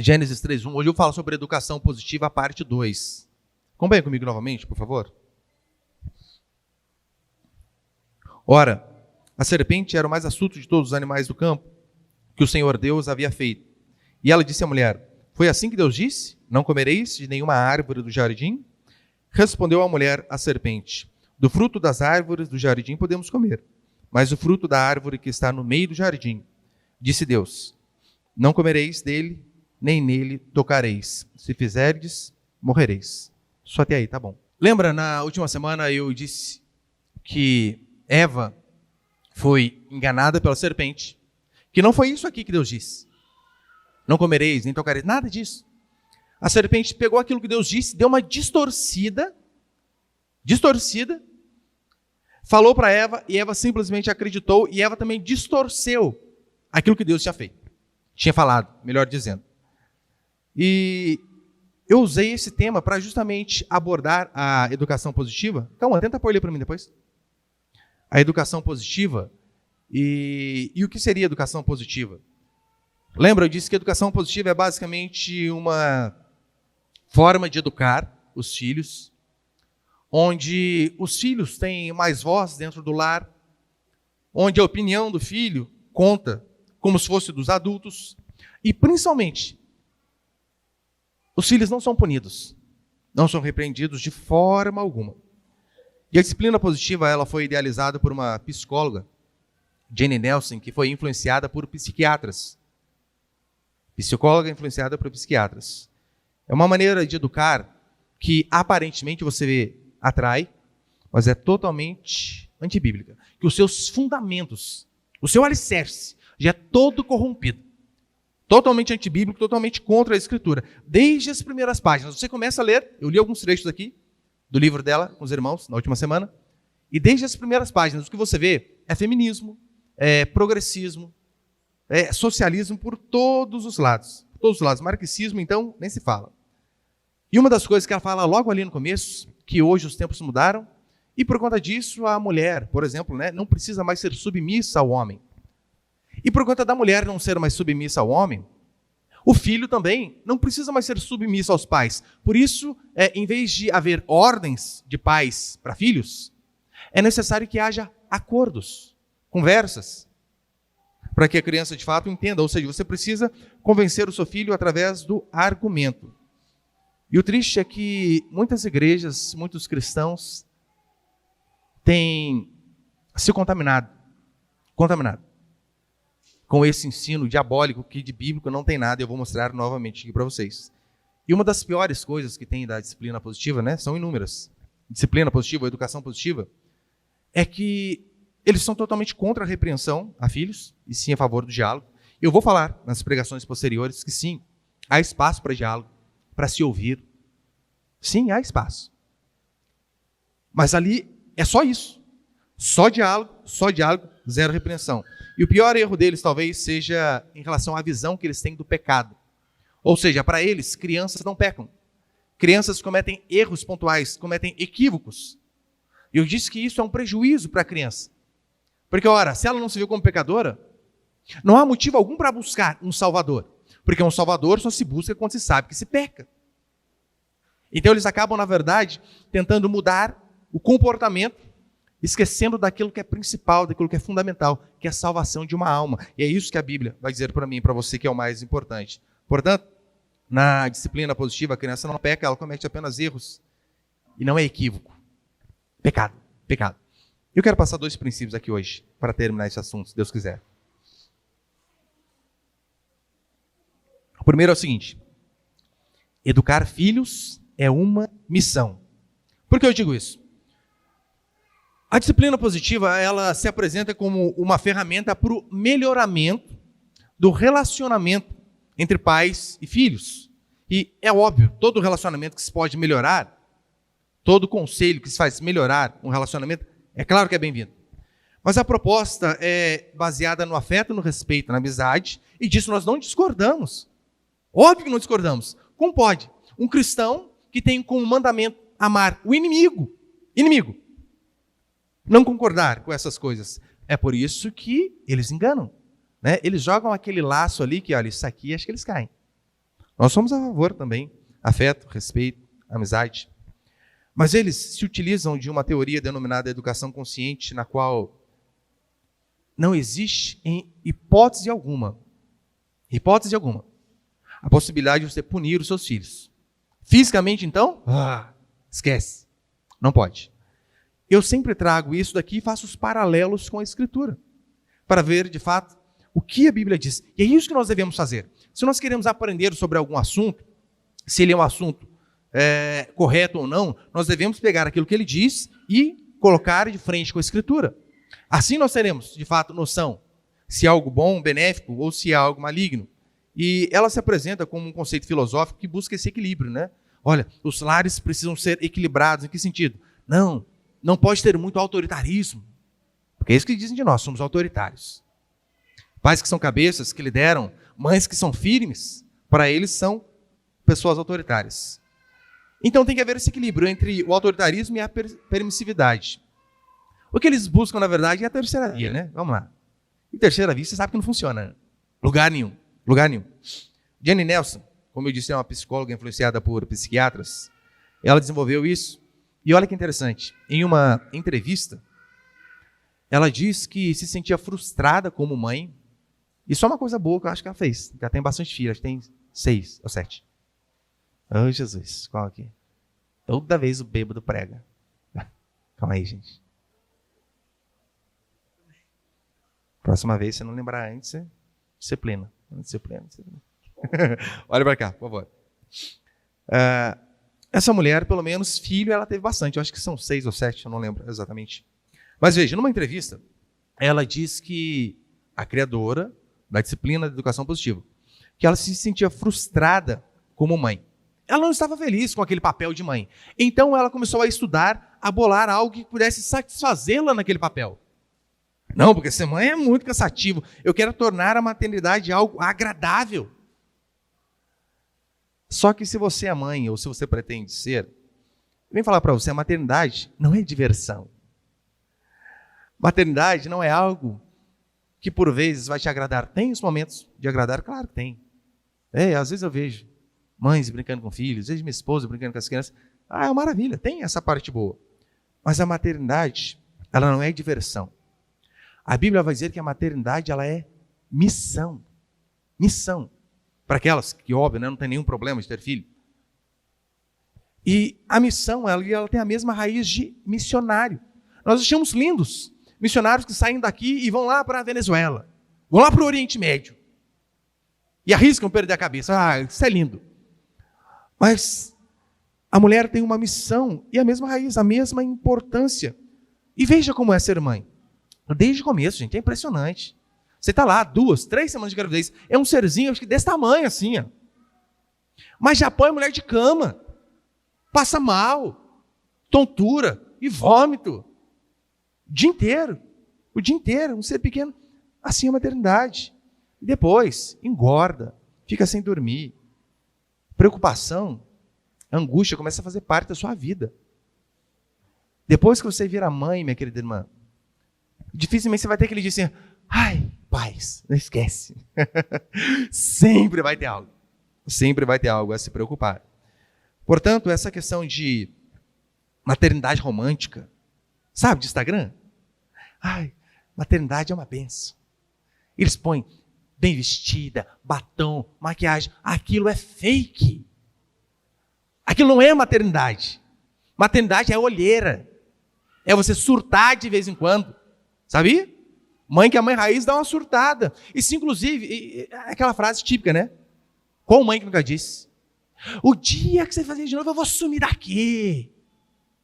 Gênesis 3:1. Hoje eu falo sobre educação positiva, a parte 2. Acompanha comigo novamente, por favor. Ora, a serpente era o mais astuto de todos os animais do campo que o Senhor Deus havia feito. E ela disse à mulher: foi assim que Deus disse? Não comereis de nenhuma árvore do jardim? Respondeu a mulher à serpente: do fruto das árvores do jardim podemos comer, mas o fruto da árvore que está no meio do jardim, disse Deus, não comereis dele, nem nele tocareis. Se fizerdes, morrereis. Só até aí, tá bom. Lembra, na última semana eu disse que Eva foi enganada pela serpente, que não foi isso aqui que Deus disse. Não comereis, nem tocareis, nada disso. A serpente pegou aquilo que Deus disse, deu uma distorcida, falou para Eva, e Eva simplesmente acreditou, e Eva também distorceu aquilo que Deus tinha falado, melhor dizendo. E eu usei esse tema para justamente abordar a educação positiva. Calma, tenta pôr ele para mim depois. A educação positiva e o que seria educação positiva? Lembra, eu disse que a educação positiva é basicamente uma forma de educar os filhos, onde os filhos têm mais voz dentro do lar, onde a opinião do filho conta como se fosse dos adultos, e principalmente, os filhos não são punidos, não são repreendidos de forma alguma. E a disciplina positiva, ela foi idealizada por uma psicóloga, Jane Nelson, que foi influenciada por psiquiatras. Psicóloga influenciada por psiquiatras. É uma maneira de educar que aparentemente você atrai, mas é totalmente antibíblica. Que os seus fundamentos, o seu alicerce, já é todo corrompido. Totalmente antibíblico, totalmente contra a Escritura. Desde as primeiras páginas. Você começa a ler, eu li alguns trechos aqui, do livro dela, com os irmãos, na última semana, e desde as primeiras páginas, o que você vê é feminismo, é progressismo, é socialismo por todos os lados. Por todos os lados. Marxismo, então, nem se fala. E uma das coisas que ela fala logo ali no começo, que hoje os tempos mudaram, e por conta disso a mulher, por exemplo, não precisa mais ser submissa ao homem. E por conta da mulher não ser mais submissa ao homem, o filho também não precisa mais ser submisso aos pais. Por isso, em vez de haver ordens de pais para filhos, é necessário que haja acordos, conversas, para que a criança de fato entenda. Ou seja, você precisa convencer o seu filho através do argumento. E o triste é que muitas igrejas, muitos cristãos têm se contaminado com esse ensino diabólico que de bíblico não tem nada. Eu vou mostrar novamente aqui para vocês. E uma das piores coisas que tem da disciplina positiva, são inúmeras. Disciplina positiva, educação positiva, é que eles são totalmente contra a repreensão a filhos, e sim a favor do diálogo. Eu vou falar nas pregações posteriores que sim, há espaço para diálogo, para se ouvir. Sim, há espaço. Mas ali é só isso. Só diálogo, zero repreensão. E o pior erro deles talvez seja em relação à visão que eles têm do pecado. Ou seja, para eles, crianças não pecam. Crianças cometem erros pontuais, cometem equívocos. E eu disse que isso é um prejuízo para a criança. Porque, ora, se ela não se viu como pecadora, não há motivo algum para buscar um salvador. Porque um salvador só se busca quando se sabe que se peca. Então eles acabam, na verdade, tentando mudar o comportamento, esquecendo daquilo que é principal, daquilo que é fundamental, que é a salvação de uma alma. E é isso que a Bíblia vai dizer para mim e para você que é o mais importante. Portanto, na disciplina positiva, a criança não peca, ela comete apenas erros. E não é equívoco. Pecado. Eu quero passar 2 princípios aqui hoje, para terminar esse assunto, se Deus quiser. O primeiro é o seguinte: educar filhos é uma missão. Por que eu digo isso? A disciplina positiva, ela se apresenta como uma ferramenta para o melhoramento do relacionamento entre pais e filhos. E é óbvio, todo relacionamento que se pode melhorar, todo conselho que se faz melhorar um relacionamento, é claro que é bem-vindo. Mas a proposta é baseada no afeto, no respeito, na amizade, e disso nós não discordamos. Óbvio que não discordamos. Como pode? Um cristão que tem como mandamento amar o inimigo, não concordar com essas coisas. É por isso que eles enganam. Eles jogam aquele laço ali que, olha, isso aqui, acho que eles caem. Nós somos a favor também. Afeto, respeito, amizade. Mas eles se utilizam de uma teoria denominada educação consciente, na qual não existe em hipótese alguma, a possibilidade de você punir os seus filhos. Fisicamente, então, esquece. Não pode. Eu sempre trago isso daqui e faço os paralelos com a Escritura, para ver, de fato, o que a Bíblia diz. E é isso que nós devemos fazer. Se nós queremos aprender sobre algum assunto, se ele é um assunto correto ou não, nós devemos pegar aquilo que ele diz e colocar de frente com a Escritura. Assim nós teremos, de fato, noção se é algo bom, benéfico, ou se é algo maligno. E ela se apresenta como um conceito filosófico que busca esse equilíbrio, né? Olha, os lares precisam ser equilibrados. Em que sentido? Não pode ter muito autoritarismo. Porque é isso que dizem de nós, somos autoritários. Pais que são cabeças, que lideram, mães que são firmes, para eles são pessoas autoritárias. Então tem que haver esse equilíbrio entre o autoritarismo e a permissividade. O que eles buscam, na verdade, é a terceira via, né? Vamos lá. E terceira via, você sabe que não funciona. Lugar nenhum. Jenny Nelson, como eu disse, é uma psicóloga influenciada por psiquiatras. Ela desenvolveu isso. E olha que interessante. Em uma entrevista, ela diz que se sentia frustrada como mãe. E só uma coisa boa que eu acho que ela fez. Ela tem bastante filhos, tem 6 ou 7. Oh, Jesus, qual aqui? Toda vez o bêbado prega. Calma aí, gente. Próxima vez, se não lembrar antes, disciplina. Olha para cá, por favor. Essa mulher, pelo menos, filho, ela teve bastante. Eu acho que são 6 ou 7, eu não lembro exatamente. Mas veja, numa entrevista, ela diz que a criadora da disciplina da educação positiva, que ela se sentia frustrada como mãe. Ela não estava feliz com aquele papel de mãe. Então ela começou a estudar, a bolar algo que pudesse satisfazê-la naquele papel. Não, porque ser mãe é muito cansativo. Eu quero tornar a maternidade algo agradável. Só que se você é mãe, ou se você pretende ser, vem falar para você, a maternidade não é diversão. Maternidade não é algo que por vezes vai te agradar. Tem os momentos de agradar? Claro que tem. Às vezes eu vejo mães brincando com filhos, às vezes minha esposa brincando com as crianças. É uma maravilha, tem essa parte boa. Mas a maternidade, ela não é diversão. A Bíblia vai dizer que a maternidade, ela é missão. Missão. Para aquelas que, óbvio, não tem nenhum problema de ter filho. E a missão, ela tem a mesma raiz de missionário. Nós achamos lindos missionários que saem daqui e vão lá para a Venezuela. Vão lá para o Oriente Médio. E arriscam perder a cabeça. Isso é lindo. Mas a mulher tem uma missão e a mesma raiz, a mesma importância. E veja como é ser mãe. Desde o começo, gente, é impressionante. Você está lá, 2, 3 semanas de gravidez, é um serzinho, acho que desse tamanho assim, ó. Mas já põe a mulher de cama, passa mal, tontura e vômito. O dia inteiro, um ser pequeno, assim é a maternidade. E depois, engorda, fica sem dormir. Preocupação, angústia começa a fazer parte da sua vida. Depois que você vira mãe, minha querida irmã, dificilmente você vai ter aquele dia assim, paz, não esquece. Sempre vai ter algo a se preocupar. Portanto, essa questão de maternidade romântica, sabe, de Instagram? Maternidade é uma benção. Eles põem bem vestida, batom, maquiagem. Aquilo é fake. Aquilo não é maternidade. Maternidade é olheira. É você surtar de vez em quando. Sabia? Mãe que é a mãe raiz dá uma surtada. Isso, inclusive, é aquela frase típica, né? Qual mãe que nunca disse? O dia que você fazer de novo, eu vou sumir daqui.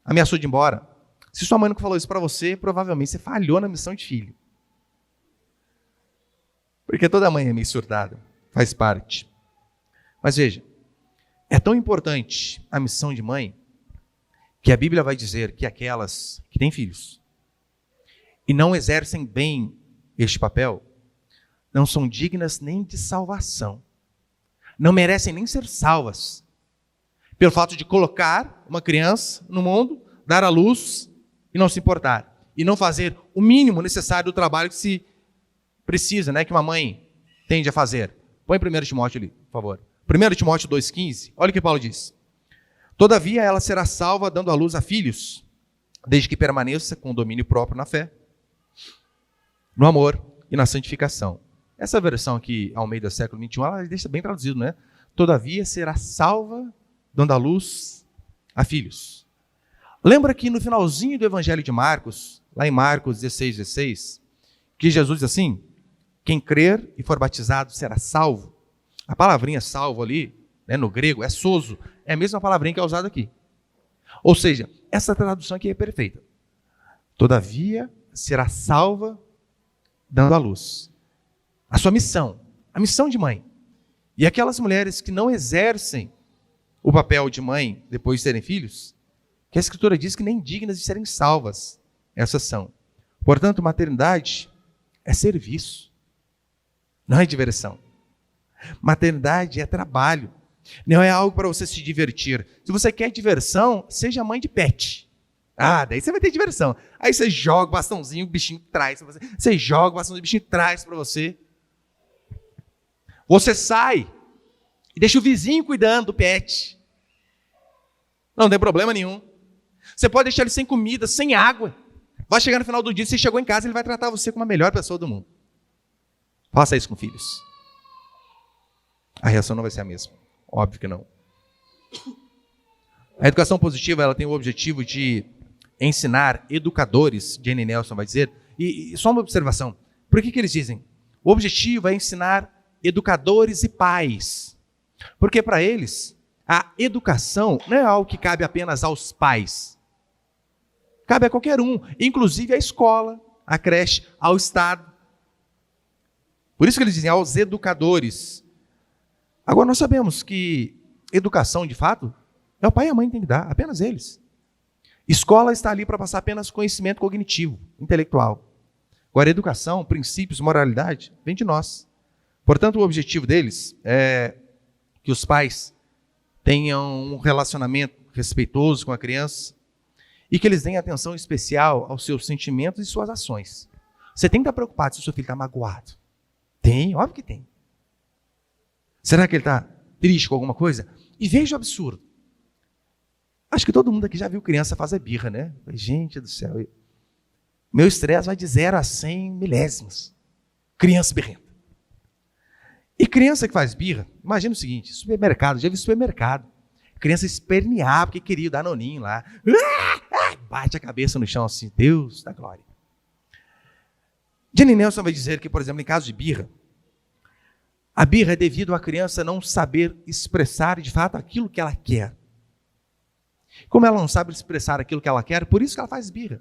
Ameaçou de ir embora. Se sua mãe nunca falou isso para você, provavelmente você falhou na missão de filho. Porque toda mãe é meio surtada. Faz parte. Mas veja, é tão importante a missão de mãe, que a Bíblia vai dizer que aquelas que têm filhos e não exercem bem este papel, não são dignas nem de salvação. Não merecem nem ser salvas. Pelo fato de colocar uma criança no mundo, dar à luz e não se importar. E não fazer o mínimo necessário do trabalho que se precisa, né, que uma mãe tende a fazer. Põe 1 Timóteo ali, por favor. 1 Timóteo 2,15, olha o que Paulo diz. Todavia ela será salva dando à luz a filhos, desde que permaneça com domínio próprio na fé, no amor e na santificação. Essa versão aqui, Almeida século 21, ela deixa bem traduzido, né? Todavia será salva dando à luz a filhos. Lembra que no finalzinho do Evangelho de Marcos, lá em Marcos 16, que Jesus diz assim, quem crer e for batizado será salvo. A palavrinha salvo ali, né, no grego, é sozo, é a mesma palavrinha que é usada aqui. Ou seja, essa tradução aqui é perfeita. Todavia será salva dando à luz. A sua missão, a missão de mãe. E aquelas mulheres que não exercem o papel de mãe depois de terem filhos, que a Escritura diz que nem dignas de serem salvas, essas são. Portanto, maternidade é serviço, não é diversão. Maternidade é trabalho, não é algo para você se divertir. Se você quer diversão, seja mãe de pet. Daí você vai ter diversão. Aí você joga o bastãozinho, o bichinho traz para você. Você joga o bastãozinho, o bichinho traz para você. Você sai e deixa o vizinho cuidando do pet. Não tem problema nenhum. Você pode deixar ele sem comida, sem água. Vai chegar no final do dia, você chegou em casa, ele vai tratar você como a melhor pessoa do mundo. Faça isso com filhos. A reação não vai ser a mesma. Óbvio que não. A educação positiva, ela tem o objetivo de ensinar educadores, Jenny Nelson vai dizer, e só uma observação. Por que eles dizem? O objetivo é ensinar educadores e pais. Porque para eles, a educação não é algo que cabe apenas aos pais. Cabe a qualquer um, inclusive à escola, à creche, ao Estado. Por isso que eles dizem aos educadores. Agora nós sabemos que educação, de fato, é o pai e a mãe que tem que dar, apenas eles. Escola está ali para passar apenas conhecimento cognitivo, intelectual. Agora, educação, princípios, moralidade, vem de nós. Portanto, o objetivo deles é que os pais tenham um relacionamento respeitoso com a criança e que eles deem atenção especial aos seus sentimentos e suas ações. Você tem que estar preocupado se o seu filho está magoado. Tem, óbvio que tem. Será que ele está triste com alguma coisa? E veja o absurdo. Acho que todo mundo aqui já viu criança fazer birra, né? Gente do céu. Meu estresse vai de 0 a 100 milésimos. Criança birrenta. E criança que faz birra, imagina o seguinte, supermercado, já vi supermercado. Criança espernear porque queria o danoninho lá. Bate a cabeça no chão assim, Deus da glória. Jenny Nelson vai dizer que, por exemplo, em caso de birra, a birra é devido à criança não saber expressar de fato aquilo que ela quer. Como ela não sabe expressar aquilo que ela quer, por isso que ela faz birra.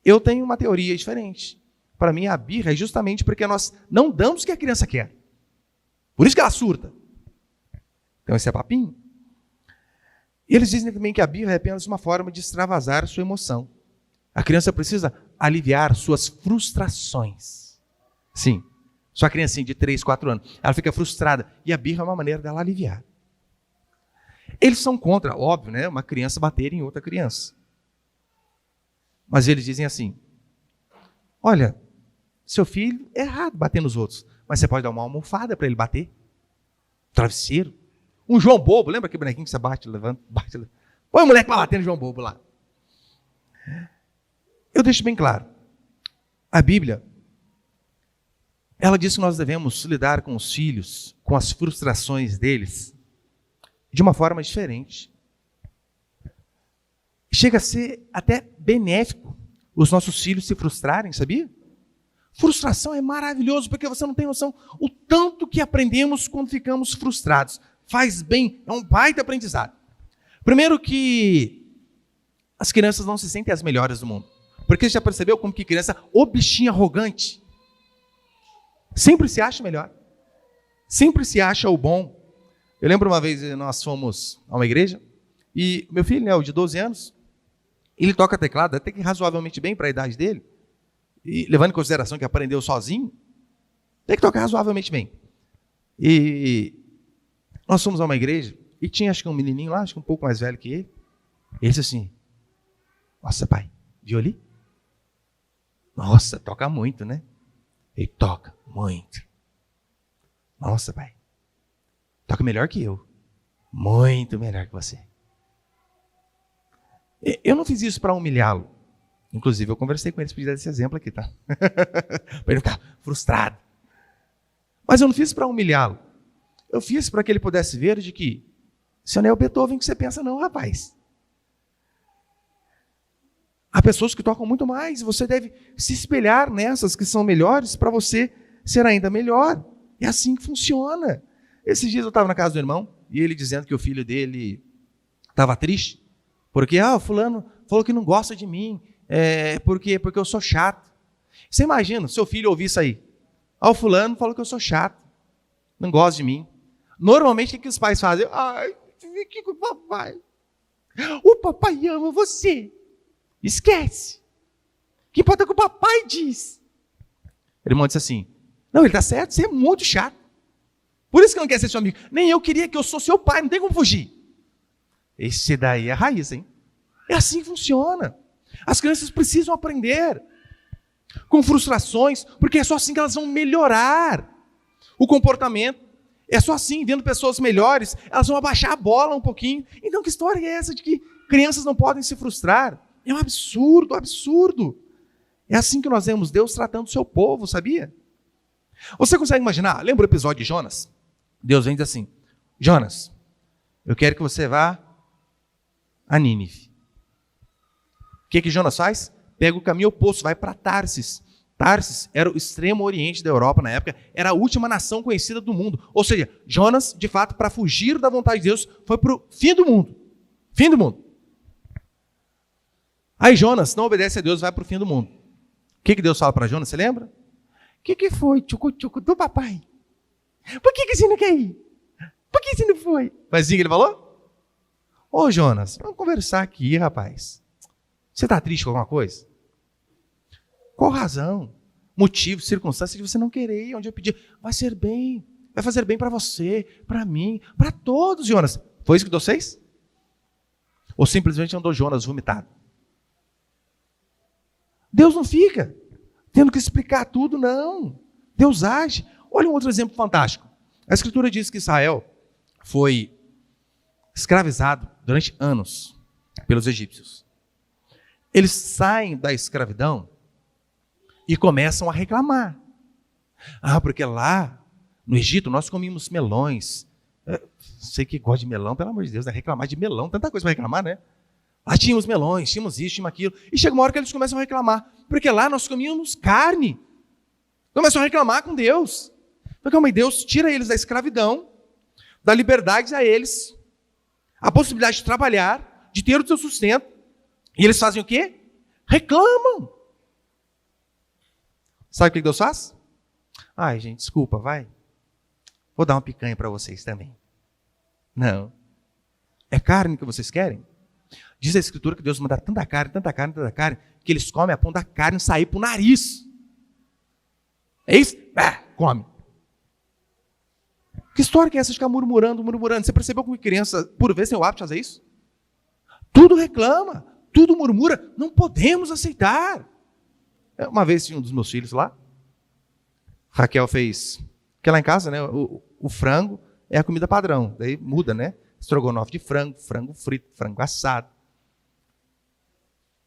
Eu tenho uma teoria diferente. Para mim, a birra é justamente porque nós não damos o que a criança quer. Por isso que ela surta. Então, esse é papinho. E eles dizem também que a birra é apenas uma forma de extravasar sua emoção. A criança precisa aliviar suas frustrações. Sim, sua criancinha de 3, 4 anos, ela fica frustrada. E a birra é uma maneira dela aliviar. Eles são contra, óbvio, né, uma criança bater em outra criança. Mas eles dizem assim, olha, seu filho é errado bater nos outros, mas você pode dar uma almofada para ele bater. Travesseiro. Um João Bobo, lembra aquele bonequinho que você bate, levanta, bate, levanta. Põe o moleque para bater no João Bobo lá. Eu deixo bem claro, a Bíblia, ela diz que nós devemos lidar com os filhos, com as frustrações deles, de uma forma diferente. Chega a ser até benéfico os nossos filhos se frustrarem, sabia? Frustração é maravilhoso, porque você não tem noção o tanto que aprendemos quando ficamos frustrados. Faz bem, é um baita aprendizado. Primeiro que as crianças não se sentem as melhores do mundo. Porque você já percebeu como que criança, o bichinho arrogante, sempre se acha melhor. Sempre se acha o bom. Eu lembro uma vez, nós fomos a uma igreja, e meu filho, né, o de 12 anos, ele toca teclado até que razoavelmente bem para a idade dele, e levando em consideração que aprendeu sozinho, tem que tocar razoavelmente bem. E nós fomos a uma igreja, e tinha acho que um menininho lá, acho que um pouco mais velho que ele. Ele disse assim, nossa pai, viu ali? Nossa, toca muito, né? Ele toca muito. Nossa pai. toca melhor que eu. Muito melhor que você. Eu não fiz isso para humilhá-lo. Inclusive, eu conversei com eles para dar esse exemplo aqui, tá? Para ele ficar frustrado. Mas eu não fiz para humilhá-lo. Eu fiz para que ele pudesse ver de que se não é o Beethoven que você pensa, não, rapaz. Há pessoas que tocam muito mais. Você deve se espelhar nessas que são melhores para você ser ainda melhor. É assim que funciona. Esses dias eu estava na casa do irmão e ele dizendo que o filho dele estava triste. Porque, o fulano falou que não gosta de mim. Porque eu sou chato. Você imagina, seu filho ouvir isso aí. O fulano falou que eu sou chato. Não gosta de mim. Normalmente, o que os pais fazem? Fique com o papai. O papai ama você. Esquece. Que importa é que o papai diz. O irmão disse assim, não, ele está certo, você é muito chato. Por isso que não quer ser seu amigo. Nem eu queria que eu sou seu pai, não tem como fugir. Esse daí é a raiz, hein? É assim que funciona. As crianças precisam aprender com frustrações, porque é só assim que elas vão melhorar o comportamento. É só assim, vendo pessoas melhores, elas vão abaixar a bola um pouquinho. Então, que história é essa de que crianças não podem se frustrar? É um absurdo, absurdo. É assim que nós vemos Deus tratando o seu povo, sabia? Você consegue imaginar? Lembra o episódio de Jonas? Deus vem e diz assim, Jonas, eu quero que você vá a Nínive. O que Jonas faz? Pega o caminho oposto, vai para Tarsis. Tarsis era o extremo oriente da Europa na época, era a última nação conhecida do mundo. Ou seja, Jonas, de fato, para fugir da vontade de Deus, foi para o fim do mundo. Fim do mundo. Aí Jonas não obedece a Deus, vai para o fim do mundo. O que Deus fala para Jonas, você lembra? O que foi, tchucu-tchucu do papai? Por que você não quer ir? Por que você não foi? Mas assim que ele falou? Ô Jonas, vamos conversar aqui, rapaz. Você está triste com alguma coisa? Qual razão, motivo, circunstância de você não querer ir onde eu pedi? Vai ser bem, vai fazer bem para você, para mim, para todos, Jonas. Foi isso que Deus fez? Ou simplesmente andou Jonas vomitado? Deus não fica tendo que explicar tudo, não. Deus age. Olha um outro exemplo fantástico. A Escritura diz que Israel foi escravizado durante anos pelos egípcios. Eles saem da escravidão e começam a reclamar. Porque lá no Egito nós comíamos melões. Sei que gosta de melão, pelo amor de Deus, né? Reclamar de melão, tanta coisa para reclamar, né? Lá tínhamos melões, tínhamos isso, tínhamos aquilo. E chega uma hora que eles começam a reclamar. Porque lá nós comíamos carne. Começam a reclamar com Deus. Então, calma aí, Deus tira eles da escravidão, dá liberdade a eles, a possibilidade de trabalhar, de ter o seu sustento. E eles fazem o quê? Reclamam. Sabe o que Deus faz? Ai, gente, desculpa, vai. Vou dar uma picanha para vocês também. Não. É carne que vocês querem? Diz a Escritura que Deus manda tanta carne, que eles comem a ponta da carne sair para o nariz. É isso? Come. Que história que é essa de ficar murmurando? Você percebeu como criança, por vezes, tem o hábito de fazer isso? Tudo reclama, tudo murmura. Não podemos aceitar. Uma vez tinha um dos meus filhos lá. Raquel fez, que lá em casa, né, o frango é a comida padrão. Daí muda, né? Estrogonofe de frango, frango frito, frango assado.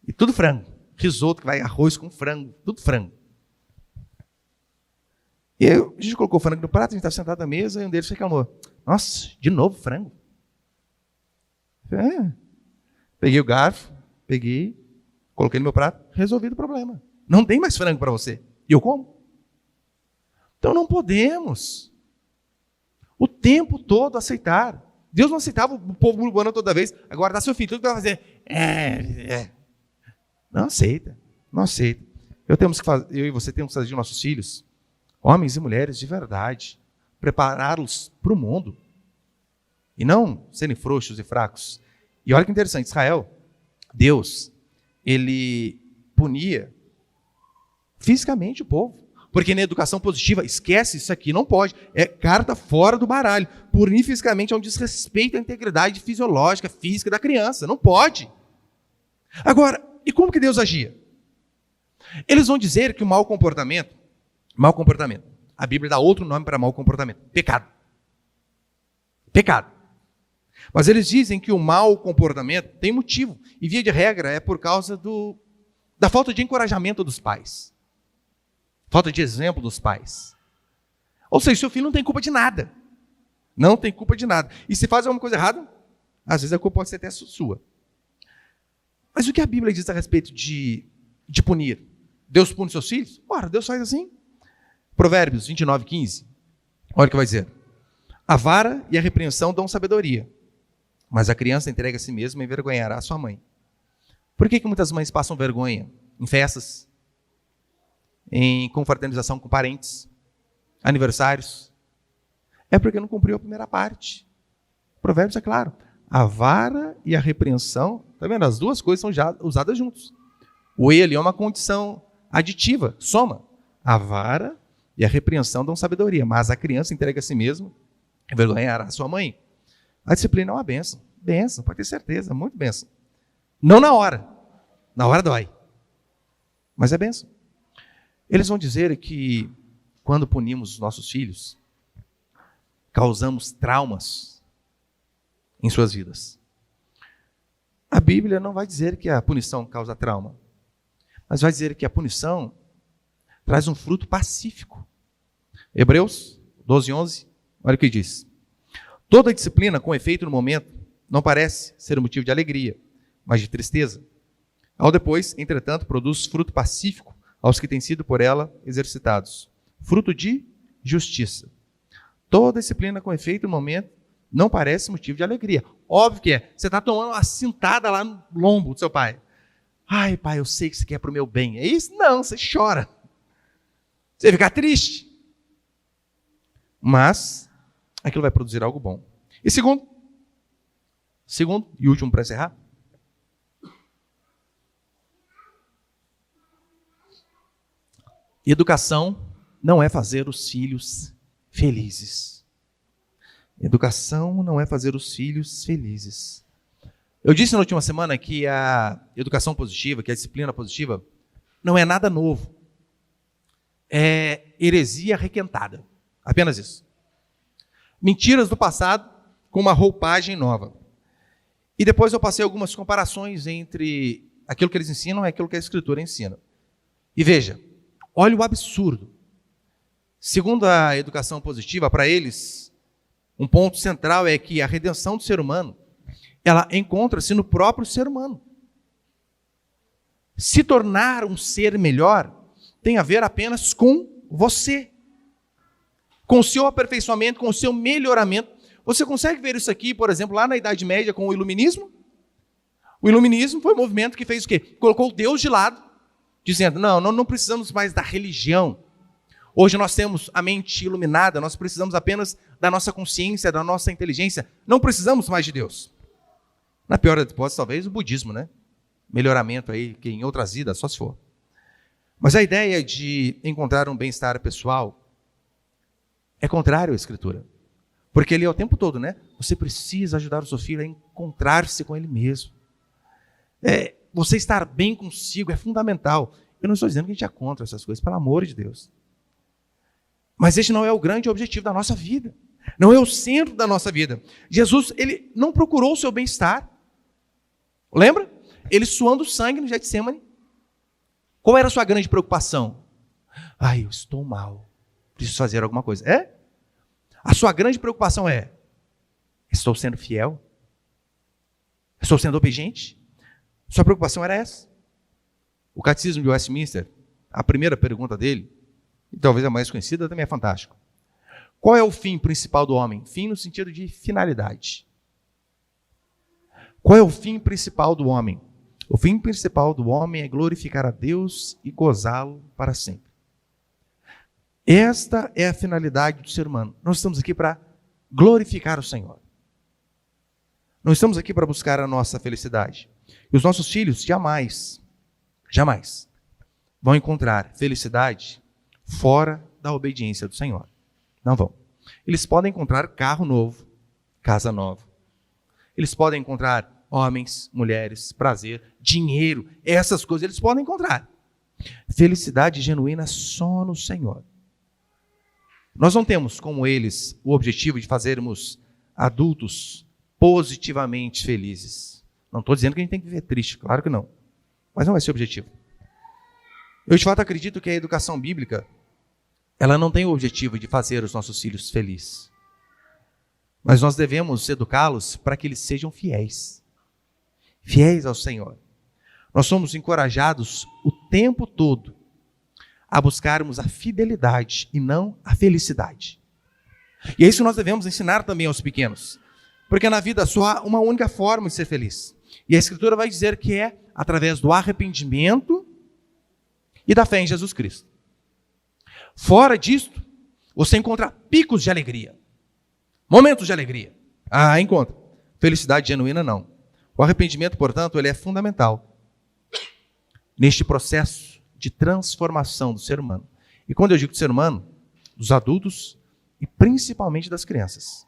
E tudo frango. Risoto que vai arroz com frango, tudo frango. E aí, a gente colocou o frango no prato, a gente estava sentado à mesa e um deles reclamou. Nossa, de novo frango? Peguei o garfo, coloquei no meu prato, resolvido o problema. Não tem mais frango para você. E eu como. Então não podemos o tempo todo aceitar. Deus não aceitava o povo murmurando toda vez. Agora dá seu filho, tudo que vai fazer. Não aceita. Não aceita. Eu e você temos que fazer de nossos filhos homens e mulheres de verdade. Prepará-los para o mundo. E não serem frouxos e fracos. E olha que interessante, Israel, Deus, ele punia fisicamente o povo. Porque na educação positiva, esquece isso aqui, não pode. É carta fora do baralho. Punir fisicamente é um desrespeito à integridade fisiológica, física da criança. Não pode. Agora, e como que Deus agia? Eles vão dizer que o mau comportamento, a Bíblia dá outro nome para mau comportamento, pecado. Pecado. Mas eles dizem que o mau comportamento tem motivo. E via de regra é por causa da falta de encorajamento dos pais. Falta de exemplo dos pais. Ou seja, seu filho não tem culpa de nada. Não tem culpa de nada. E se faz alguma coisa errada, às vezes a culpa pode ser até sua. Mas o que a Bíblia diz a respeito de punir? Deus pune seus filhos? Ora, Deus faz assim. Provérbios 29:15. Olha o que vai dizer. A vara e a repreensão dão sabedoria, mas a criança entrega a si mesma e envergonhará a sua mãe. Por que muitas mães passam vergonha em festas, em confraternização com parentes, aniversários? É porque não cumpriu a primeira parte. Provérbios é claro. A vara e a repreensão, tá vendo? As duas coisas são já usadas juntos. O e ali é uma condição aditiva, soma. A vara e a repreensão dão sabedoria, mas a criança entrega a si mesma e envergonhará a sua mãe. A disciplina é uma bênção. Bênção, pode ter certeza, muito bênção. Não na hora. Na hora dói. Mas é bênção. Eles vão dizer que quando punimos os nossos filhos, causamos traumas em suas vidas. A Bíblia não vai dizer que a punição causa trauma, mas vai dizer que a punição traz um fruto pacífico. Hebreus 12:11, olha o que diz. Toda disciplina com efeito no momento não parece ser motivo de alegria, mas de tristeza. Ao depois, entretanto, produz fruto pacífico aos que têm sido por ela exercitados. Fruto de justiça. Toda disciplina com efeito no momento não parece motivo de alegria. Óbvio que é. Você está tomando uma cintada lá no lombo do seu pai. Ai, pai, eu sei que você quer para o meu bem. É isso? Não, você chora. Você fica triste. Mas aquilo vai produzir algo bom. E segundo e último para encerrar. Educação não é fazer os filhos felizes. Educação não é fazer os filhos felizes. Eu disse na última semana que a educação positiva, que a disciplina positiva, não é nada novo. É heresia requentada. Apenas isso. Mentiras do passado com uma roupagem nova. E depois eu passei algumas comparações entre aquilo que eles ensinam e aquilo que a Escritura ensina. E veja, olha o absurdo. Segundo a educação positiva, para eles, um ponto central é que a redenção do ser humano, ela encontra-se no próprio ser humano. Se tornar um ser melhor tem a ver apenas com você. Com o seu aperfeiçoamento, com o seu melhoramento. Você consegue ver isso aqui, por exemplo, lá na Idade Média com o Iluminismo? O Iluminismo foi um movimento que fez o quê? Colocou Deus de lado, dizendo, não precisamos mais da religião. Hoje nós temos a mente iluminada, nós precisamos apenas da nossa consciência, da nossa inteligência. Não precisamos mais de Deus. Na pior das hipóteses, talvez o budismo, né? Melhoramento aí, que em outras vidas, só se for. Mas a ideia de encontrar um bem-estar pessoal é contrário à Escritura. Porque ele é o tempo todo, né? Você precisa ajudar o seu filho a encontrar-se com ele mesmo. Você estar bem consigo é fundamental. Eu não estou dizendo que a gente é contra essas coisas, pelo amor de Deus. Mas esse não é o grande objetivo da nossa vida. Não é o centro da nossa vida. Jesus, ele não procurou o seu bem-estar. Lembra? Ele suando sangue no Getsemane. Qual era a sua grande preocupação? Eu estou mal. Preciso fazer alguma coisa. A sua grande preocupação é: estou sendo fiel? Estou sendo obediente? Sua preocupação era essa. O Catecismo de Westminster, a primeira pergunta dele, e talvez a mais conhecida, também é fantástico. Qual é o fim principal do homem? Fim no sentido de finalidade. Qual é o fim principal do homem? O fim principal do homem é glorificar a Deus e gozá-lo para sempre. Esta é a finalidade do ser humano. Nós estamos aqui para glorificar o Senhor. Não estamos aqui para buscar a nossa felicidade. E os nossos filhos jamais vão encontrar felicidade fora da obediência do Senhor. Não vão. Eles podem encontrar carro novo, casa nova. Eles podem encontrar homens, mulheres, prazer, dinheiro, essas coisas eles podem encontrar. Felicidade genuína só no Senhor. Nós não temos, como eles, o objetivo de fazermos adultos positivamente felizes. Não estou dizendo que a gente tem que viver triste, claro que não. Mas não é esse o objetivo. Eu de fato acredito que a educação bíblica, ela não tem o objetivo de fazer os nossos filhos felizes. Mas nós devemos educá-los para que eles sejam fiéis. Fiéis ao Senhor. Nós somos encorajados o tempo todo a buscarmos a fidelidade e não a felicidade. E é isso que nós devemos ensinar também aos pequenos. Porque na vida só há uma única forma de ser feliz. E a Escritura vai dizer que é através do arrependimento e da fé em Jesus Cristo. Fora disto, você encontra picos de alegria. Momentos de alegria. Encontra. Felicidade genuína, não. O arrependimento, portanto, ele é fundamental neste processo de transformação do ser humano. E quando eu digo do ser humano, dos adultos e principalmente das crianças.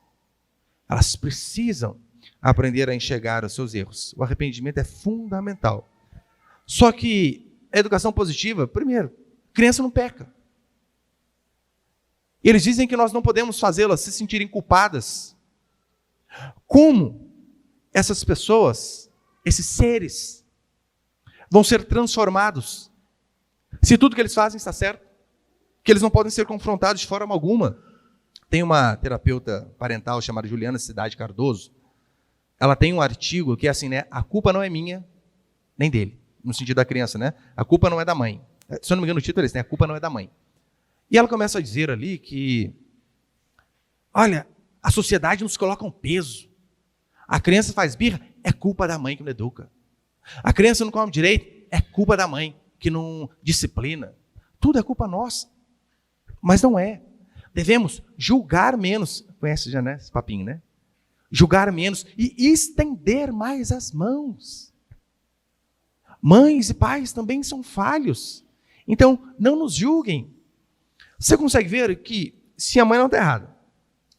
Elas precisam aprender a enxergar os seus erros. O arrependimento é fundamental. Só que a educação positiva, primeiro, criança não peca. Eles dizem que nós não podemos fazê-las se sentirem culpadas. Como essas pessoas, esses seres, vão ser transformados se tudo que eles fazem está certo? Que eles não podem ser confrontados de forma alguma. Tem uma terapeuta parental chamada Juliana Cidade Cardoso. Ela tem um artigo que é assim, né? A culpa não é minha, nem dele. No sentido da criança, né? A culpa não é da mãe. Se eu não me engano, o título é esse, né? A culpa não é da mãe. E ela começa a dizer ali que, olha, a sociedade nos coloca um peso. A criança faz birra, é culpa da mãe que não educa. A criança não come direito, é culpa da mãe que não disciplina. Tudo é culpa nossa. Mas não é. Devemos julgar menos. Conhece já, né? Esse papinho, né? Julgar menos e estender mais as mãos. Mães e pais também são falhos. Então, não nos julguem. Você consegue ver que se a mãe não está errada,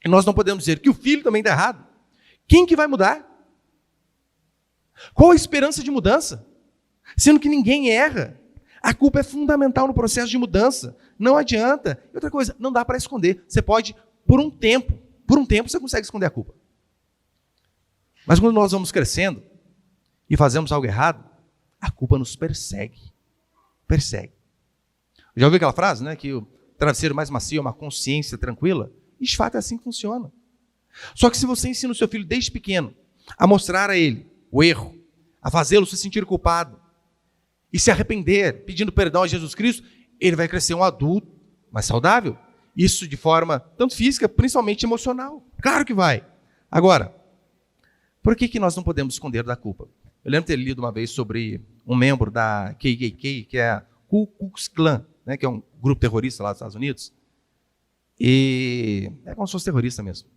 e nós não podemos dizer que o filho também está errado, quem que vai mudar? Qual a esperança de mudança? Sendo que ninguém erra. A culpa é fundamental no processo de mudança. Não adianta. E outra coisa, não dá para esconder. Você pode, por um tempo você consegue esconder a culpa. Mas quando nós vamos crescendo e fazemos algo errado, a culpa nos persegue. Persegue. Já ouviu aquela frase, né? Que o travesseiro mais macio é uma consciência tranquila? E de fato é assim que funciona. Só que se você ensina o seu filho desde pequeno a mostrar a ele o erro, a fazê-lo se sentir culpado e se arrepender, pedindo perdão a Jesus Cristo, ele vai crescer um adulto mais saudável. Isso de forma tanto física, principalmente emocional. Claro que vai. Agora, por que nós não podemos esconder da culpa? Eu lembro de ter lido uma vez sobre um membro da KKK, que é a Ku Klux Klan, né, que é um grupo terrorista lá dos Estados Unidos. E é como se fosse terrorista mesmo.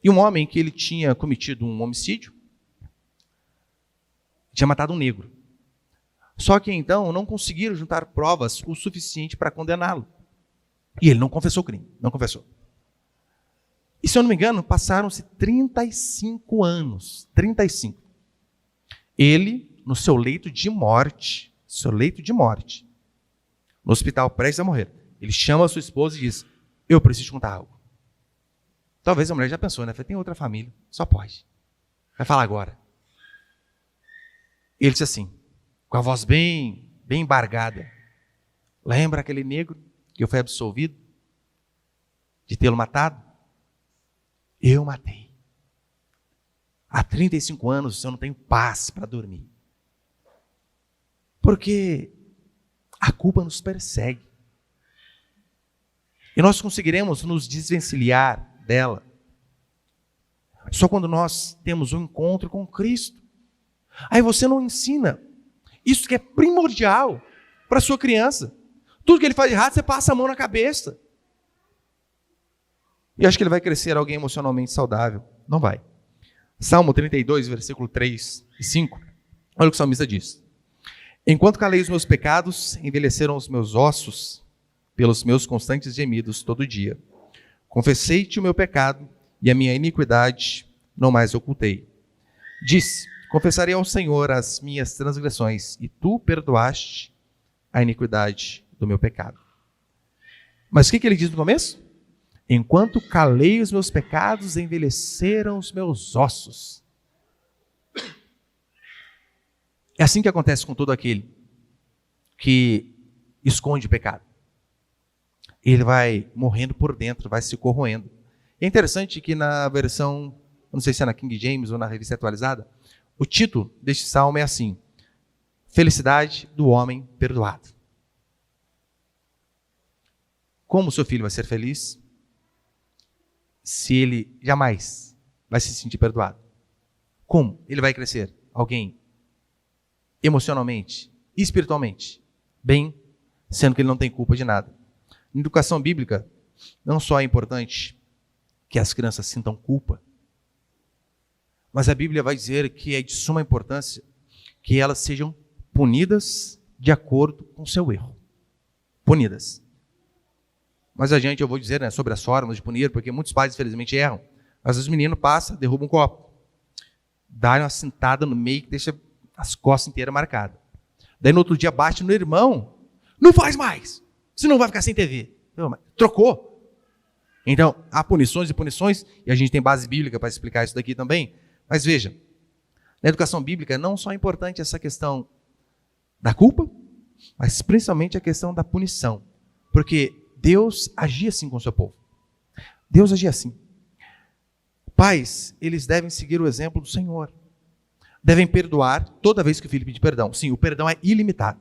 E um homem que ele tinha cometido um homicídio, tinha matado um negro. Só que então não conseguiram juntar provas o suficiente para condená-lo. E ele não confessou o crime, não confessou. E se eu não me engano, passaram-se 35 anos. 35. Ele, no seu leito de morte, no hospital, prestes a morrer, ele chama a sua esposa e diz: eu preciso te contar algo. Talvez a mulher já pensou, né? Tem outra família, só pode. Vai falar agora. Ele disse assim, com a voz bem embargada: lembra aquele negro que eu fui absolvido de tê-lo matado? Eu matei. Há 35 anos eu não tenho paz para dormir. Porque a culpa nos persegue. E nós conseguiremos nos desvencilhar dela só quando nós temos um encontro com Cristo. Aí você não ensina isso que é primordial para a sua criança. Tudo que ele faz de errado, você passa a mão na cabeça. E acho que ele vai crescer alguém emocionalmente saudável. Não vai. Salmo 32, versículo 3 e 5. Olha o que o salmista diz. Enquanto calei os meus pecados, envelheceram os meus ossos pelos meus constantes gemidos todo dia. Confessei-te o meu pecado e a minha iniquidade não mais ocultei. Disse, confessarei ao Senhor as minhas transgressões e tu perdoaste a iniquidade do meu pecado. Mas o que ele diz no começo? Enquanto calei os meus pecados, envelheceram os meus ossos. É assim que acontece com todo aquele que esconde o pecado. Ele vai morrendo por dentro, vai se corroendo. É interessante que na versão, não sei se é na King James ou na Revista Atualizada, o título deste salmo é assim: Felicidade do homem perdoado. Como o seu filho vai ser feliz se ele jamais vai se sentir perdoado? Como ele vai crescer? Alguém emocionalmente, espiritualmente, bem, sendo que ele não tem culpa de nada. Na educação bíblica, não só é importante que as crianças sintam culpa, mas a Bíblia vai dizer que é de suma importância que elas sejam punidas de acordo com o seu erro. Punidas. Mais adiante eu vou dizer, né, sobre as formas de punir, porque muitos pais, infelizmente, erram. Às vezes o menino passa, derruba um copo, dá uma cintada no meio que deixa as costas inteiras marcadas. Daí no outro dia bate no irmão, não faz mais, senão vai ficar sem TV. Trocou. Então, há punições e punições, e a gente tem base bíblica para explicar isso daqui também. Mas veja, na educação bíblica não só é importante essa questão da culpa, mas principalmente a questão da punição. Porque Deus agia assim com o seu povo. Deus agia assim. Pais, eles devem seguir o exemplo do Senhor. Devem perdoar toda vez que o filho pedir perdão. Sim, o perdão é ilimitado.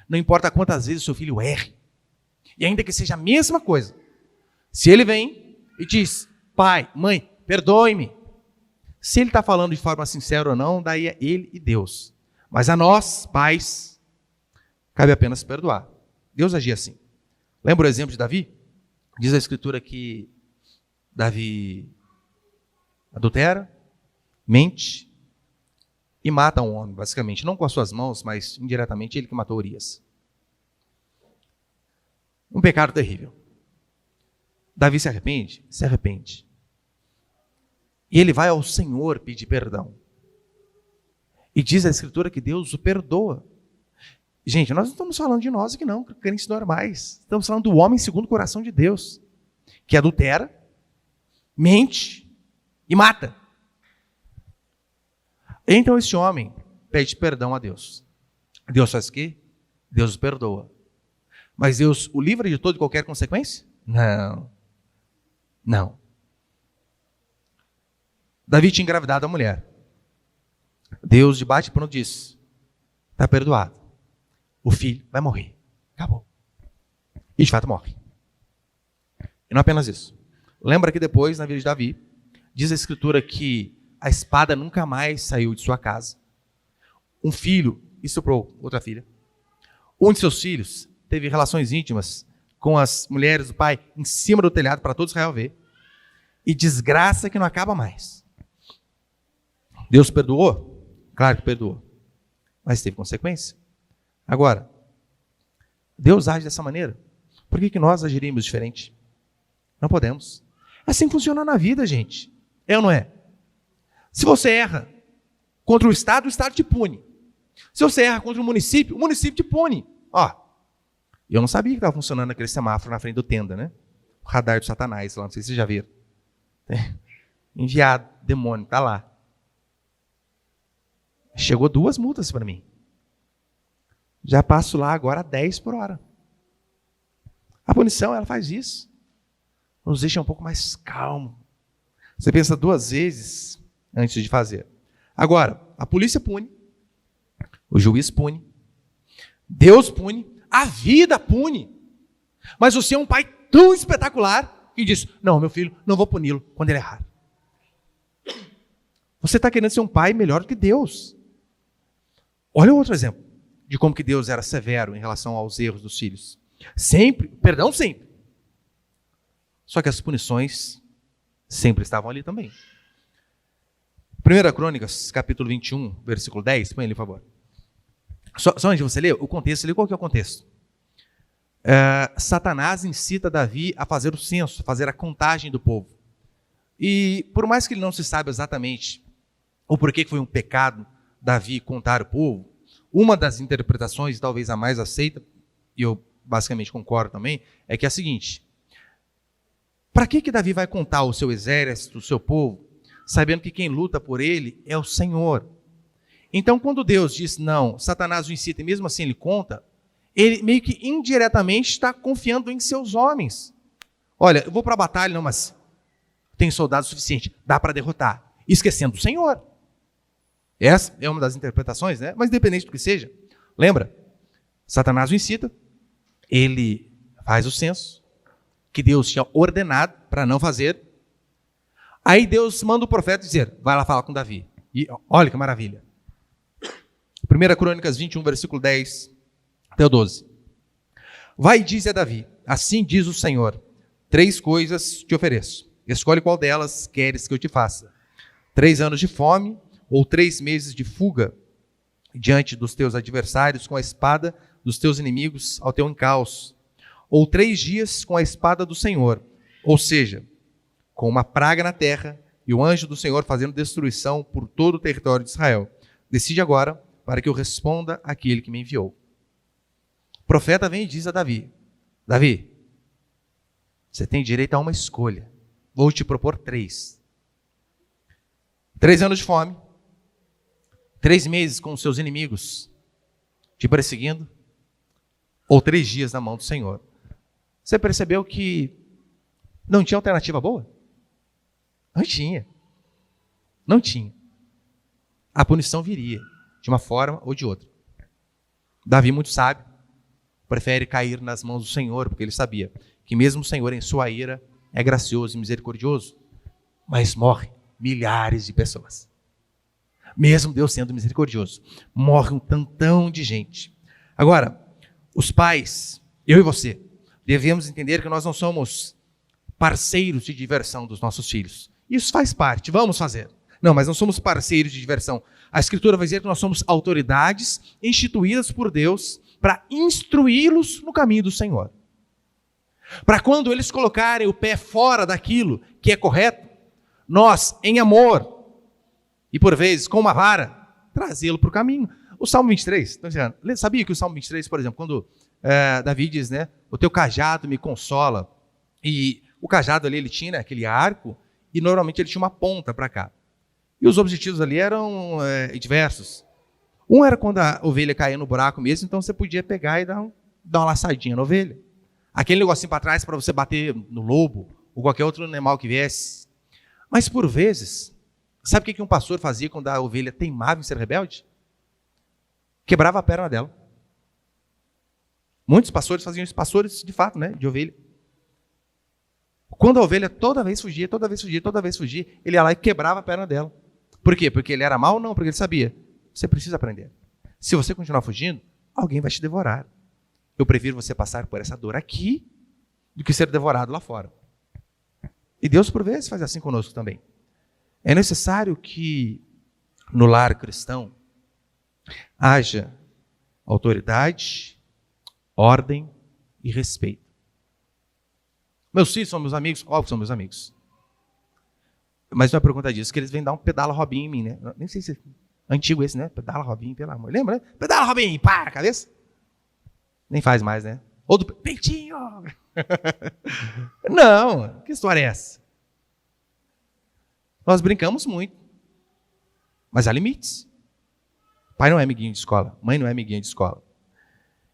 Não importa quantas vezes o seu filho erre. E ainda que seja a mesma coisa. Se ele vem e diz, pai, mãe, perdoe-me. Se ele está falando de forma sincera ou não, daí é ele e Deus. Mas a nós, pais, cabe apenas perdoar. Deus agia assim. Lembra o exemplo de Davi? Diz a Escritura que Davi adultera, mente e mata um homem, basicamente. Não com as suas mãos, mas indiretamente ele que matou Urias. Um pecado terrível. Davi se arrepende? Se arrepende. E ele vai ao Senhor pedir perdão. E diz a Escritura que Deus o perdoa. Gente, nós não estamos falando de nós aqui não, crentes normais. Estamos falando do homem segundo o coração de Deus, que adultera, mente e mata. Então esse homem pede perdão a Deus. Deus faz o quê? Deus o perdoa. Mas Deus o livra de toda e qualquer consequência? Não. Não. Davi tinha engravidado a mulher. Deus de bate e pronto disse, está perdoado. O filho vai morrer. Acabou. E de fato morre. E não apenas isso. Lembra que depois, na vida de Davi, diz a Escritura que a espada nunca mais saiu de sua casa. Um filho estuprou outra filha. Um de seus filhos teve relações íntimas com as mulheres do pai em cima do telhado para todo Israel ver. E desgraça que não acaba mais. Deus perdoou? Claro que perdoou. Mas teve consequência. Agora, Deus age dessa maneira. Por que nós agiríamos diferente? Não podemos. Assim funciona na vida, gente. É ou não é? Se você erra contra o Estado te pune. Se você erra contra o município te pune. Ó, eu não sabia que estava funcionando aquele semáforo na frente do tenda, né? O radar do Satanás lá, não sei se vocês já viram. Enviado, demônio, está lá. Chegou 2 multas para mim. Já passo lá agora 10 por hora. A punição, ela faz isso. Nos deixa um pouco mais calmo. Você pensa 2 vezes antes de fazer. Agora, a polícia pune. O juiz pune. Deus pune. A vida pune. Mas você é um pai tão espetacular que diz, não, meu filho, não vou puni-lo quando ele errar. Você está querendo ser um pai melhor do que Deus. Olha outro exemplo de como que Deus era severo em relação aos erros dos filhos. Sempre, perdão sempre. Só que as punições sempre estavam ali também. 1 Crônicas, capítulo 21, versículo 10, põe ali, por favor. Só antes de você ler, o contexto, qual que é o contexto? Satanás incita Davi a fazer o censo, a fazer a contagem do povo. E por mais que ele não se saiba exatamente o porquê que foi um pecado Davi contar o povo, uma das interpretações, talvez a mais aceita, e eu basicamente concordo também, é que é a seguinte: Para que Davi vai contar o seu exército, o seu povo, sabendo que quem luta por ele é o Senhor? Então, quando Deus diz não, Satanás o incita e mesmo assim ele conta, ele meio que indiretamente está confiando em seus homens. Olha, eu vou para a batalha, não, mas tem soldado suficiente, dá para derrotar, esquecendo o Senhor. Essa é uma das interpretações, né? Mas independente do que seja, lembra? Satanás o incita, ele faz o censo, que Deus tinha ordenado para não fazer. Aí Deus manda o profeta dizer, vai lá falar com Davi. E olha que maravilha. 1 Crônicas 21, versículo 10 até o 12. Vai e diz a Davi, assim diz o Senhor, 3 coisas te ofereço. Escolhe qual delas queres que eu te faça. 3 anos de fome ou 3 meses de fuga diante dos teus adversários com a espada dos teus inimigos ao teu encalço. Ou 3 dias com a espada do Senhor, ou seja, com uma praga na terra e o anjo do Senhor fazendo destruição por todo o território de Israel. Decide agora para que eu responda àquele que me enviou. O profeta vem e diz a Davi, Davi, você tem direito a uma escolha. Vou te propor 3. 3 anos de fome, 3 meses com os seus inimigos te perseguindo, ou 3 dias na mão do Senhor. Você percebeu que não tinha alternativa boa? Não tinha. Não tinha. A punição viria, de uma forma ou de outra. Davi, muito sábio, prefere cair nas mãos do Senhor, porque ele sabia que mesmo o Senhor em sua ira é gracioso e misericordioso, mas morre milhares de pessoas. Mesmo Deus sendo misericordioso, morre um tantão de gente. Agora, os pais, eu e você, devemos entender que nós não somos parceiros de diversão dos nossos filhos. Isso faz parte, vamos fazer. Não, mas não somos parceiros de diversão. A Escritura vai dizer que nós somos autoridades instituídas por Deus para instruí-los no caminho do Senhor. Para quando eles colocarem o pé fora daquilo que é correto, nós, em amor, e por vezes com uma vara, trazê-lo para o caminho. O Salmo 23, sabia que o Salmo 23, por exemplo, quando Davi diz, né, o teu cajado me consola, e o cajado ali ele tinha, né, aquele arco, e normalmente ele tinha uma ponta para cá. E os objetivos ali eram diversos. Um era quando a ovelha caía no buraco mesmo, então você podia pegar e dar uma laçadinha na ovelha. Aquele negocinho para trás para você bater no lobo, ou qualquer outro animal que viesse. Mas por vezes, sabe o que um pastor fazia quando a ovelha teimava em ser rebelde? Quebrava a perna dela. Muitos pastores faziam isso, pastores de fato, né, de ovelha. Quando a ovelha toda vez fugia, ele ia lá e quebrava a perna dela. Por quê? Porque ele era mau? Não, porque ele sabia. Você precisa aprender. Se você continuar fugindo, alguém vai te devorar. Eu prefiro você passar por essa dor aqui do que ser devorado lá fora. E Deus, por vezes, faz assim conosco também. É necessário que no lar cristão haja autoridade, ordem e respeito. Meus filhos são meus amigos? Óbvio que são meus amigos. Mas não é por conta disso que eles vêm dar um pedala Robinho em mim, né? Nem sei se é antigo esse, né? Pedala Robinho, pelo amor. Lembra, né? Pedala Robinho, pá, cabeça. Nem faz mais, né? Ou do peitinho. Não, que história é essa? Nós brincamos muito, mas há limites. Pai não é amiguinho de escola, mãe não é amiguinha de escola.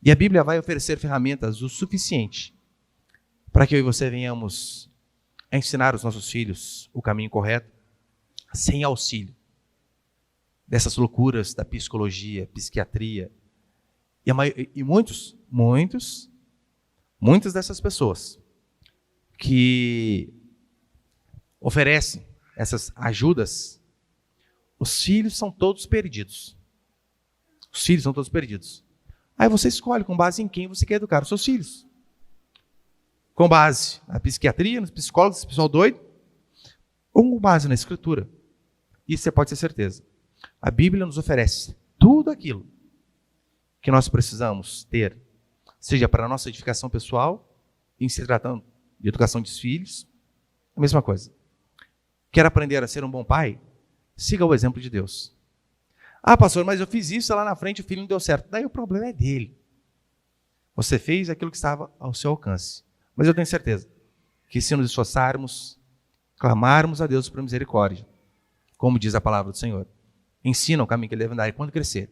E a Bíblia vai oferecer ferramentas o suficiente para que eu e você venhamos a ensinar os nossos filhos o caminho correto, sem auxílio dessas loucuras da psicologia, psiquiatria. E muitas dessas pessoas que oferecem essas ajudas, os filhos são todos perdidos. Os filhos são todos perdidos. Aí você escolhe com base em quem você quer educar os seus filhos. Com base na psiquiatria, nos psicólogos, esse pessoal doido, ou com base na Escritura. Isso você pode ter certeza. A Bíblia nos oferece tudo aquilo que nós precisamos ter, seja para a nossa edificação pessoal, em se tratando de educação dos filhos, a mesma coisa. Quer aprender a ser um bom pai? Siga o exemplo de Deus. Ah, pastor, mas eu fiz isso lá na frente, o filho não deu certo. Daí o problema é dele. Você fez aquilo que estava ao seu alcance. Mas eu tenho certeza que se nos esforçarmos, clamarmos a Deus por misericórdia, como diz a palavra do Senhor, ensina o caminho que ele deve andar, e quando crescer,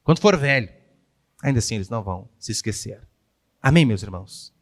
quando for velho, ainda assim eles não vão se esquecer. Amém, meus irmãos?